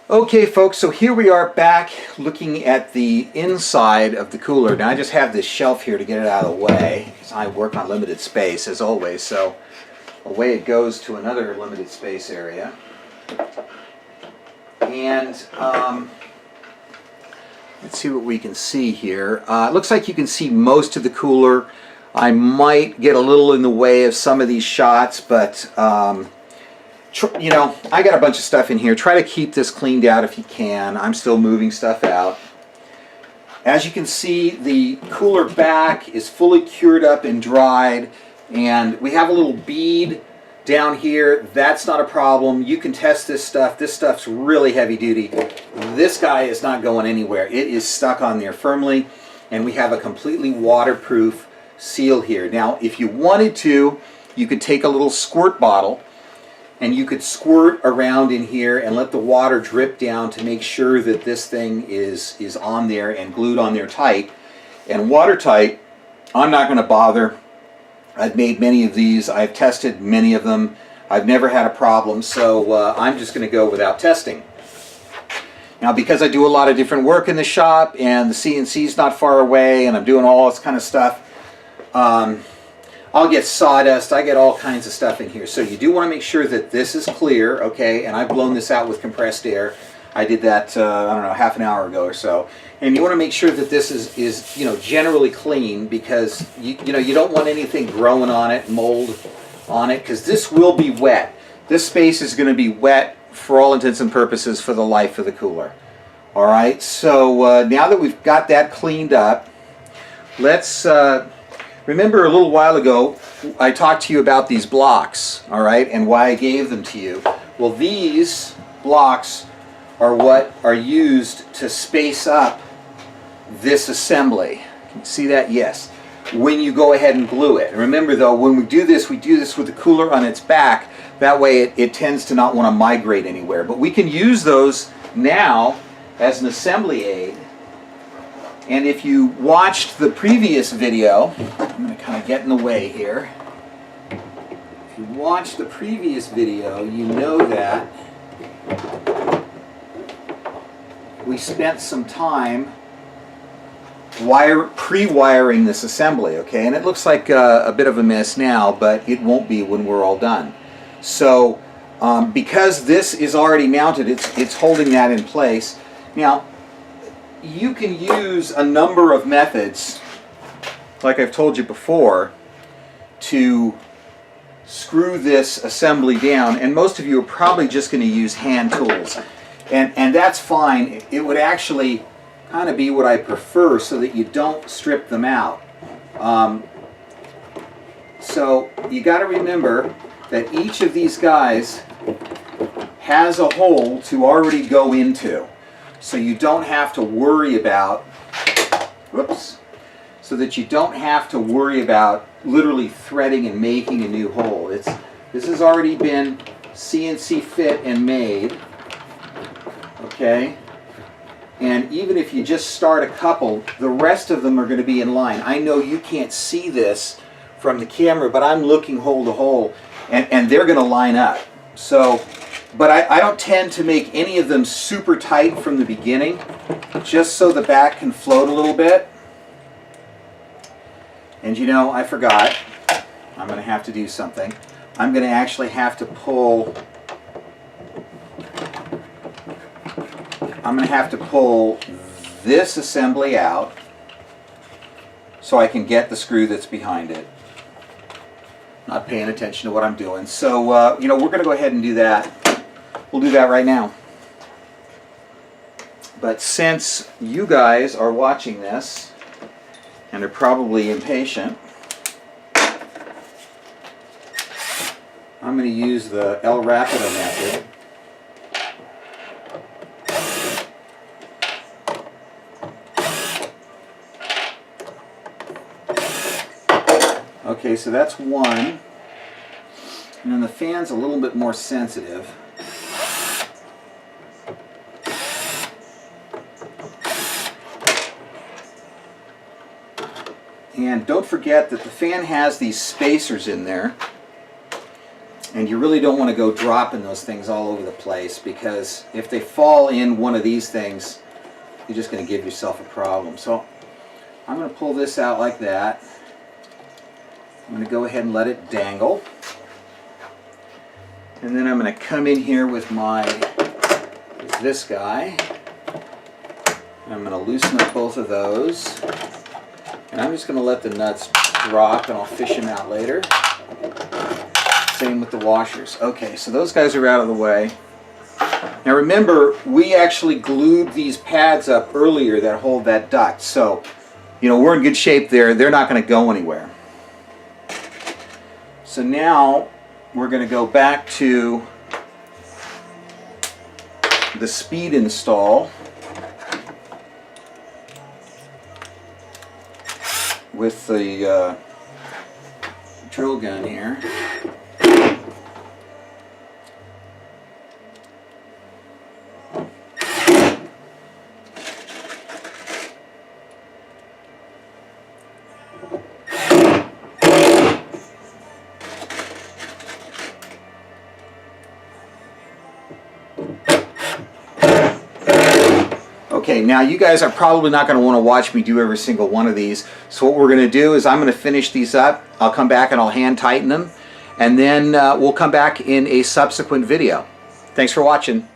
Okay folks, so here we are back looking at the inside of the cooler. Now I just have this shelf here to get it out of the way because I work on limited space as always, so away it goes to another limited space area. And let's see what we can see here. It looks like you can see most of the cooler. I might get a little in the way of some of these shots, but you know, I got a bunch of stuff in here. Try to keep this cleaned out if you can. I'm still moving stuff out. As you can see, the cooler back is fully cured up and dried, and we have a little bead down here. That's not a problem. You can test this stuff. This stuff's really heavy duty. This guy is not going anywhere. It is stuck on there firmly, and we have a completely waterproof seal here. Now, if you wanted to, you could take a little squirt bottle and you could squirt around in here and let the water drip down to make sure that this thing is on there and glued on there tight and watertight. I'm not going to bother. I've made many of these. I've tested many of them. I've never had a problem, so I'm just going to go without testing. Now, because I do a lot of different work in the shop and the CNC's not far away and I'm doing all this kind of stuff, I'll get sawdust, I get all kinds of stuff in here. So you do want to make sure that this is clear, okay? And I've blown this out with compressed air. I did that, I don't know, half an hour ago or so. And you want to make sure that this is you know, generally clean, because you know, you don't want anything growing on it, mold on it, because this will be wet. This space is going to be wet for all intents and purposes for the life of the cooler. All right, so now that we've got that cleaned up, let's remember a little while ago I talked to you about these blocks, all right, and why I gave them to you. Well, these blocks are what are used to space up this assembly. Can you see that? Yes. When you go ahead and glue it. And remember though, when we do this with the cooler on its back. That way it tends to not want to migrate anywhere. But we can use those now as an assembly aid. And if you watched the previous video, I'm going to kind of get in the way here. If you watched the previous video, you know that we spent some time pre-wiring this assembly, okay? And it looks like a bit of a mess now, but it won't be when we're all done. So because this is already mounted, it's holding that in place. Now, you can use a number of methods, like I've told you before, to screw this assembly down, and most of you are probably just going to use hand tools, and that's fine. It would actually kind of be what I prefer, so that you don't strip them out. So you got to remember that each of these guys has a hole to already go into. So you don't have to worry about, whoops, so that you don't have to worry about literally threading and making a new hole. This has already been CNC fit and made, okay? And even if you just start a couple, the rest of them are going to be in line. I know you can't see this from the camera, but I'm looking hole to hole, and they're going to line up. So, but I don't tend to make any of them super tight from the beginning, just so the back can float a little bit. And you know, I forgot. I'm going to have to do something. I'm going to actually have to pull. I'm going to have to pull this assembly out so I can get the screw that's behind it. Not paying attention to what I'm doing. So, you know, we're going to go ahead and do that. We'll do that right now. But since you guys are watching this and are probably impatient, I'm going to use the El Rapido method. Okay, so that's one. And then the fan's a little bit more sensitive. And don't forget that the fan has these spacers in there. And you really don't want to go dropping those things all over the place, because if they fall in one of these things, you're just going to give yourself a problem. So I'm going to pull this out like that. I'm going to go ahead and let it dangle. And then I'm going to come in here with this guy. I'm going to loosen up both of those. And I'm just going to let the nuts drop, and I'll fish them out later. Same with the washers. Okay, so those guys are out of the way. Now remember, we actually glued these pads up earlier that hold that duct. So, you know, we're in good shape there. They're not going to go anywhere. So now we're going to go back to the speed install with the drill gun here. Okay, now you guys are probably not going to want to watch me do every single one of these. So what we're going to do is I'm going to finish these up. I'll come back and I'll hand tighten them. And then we'll come back in a subsequent video. Thanks for watching.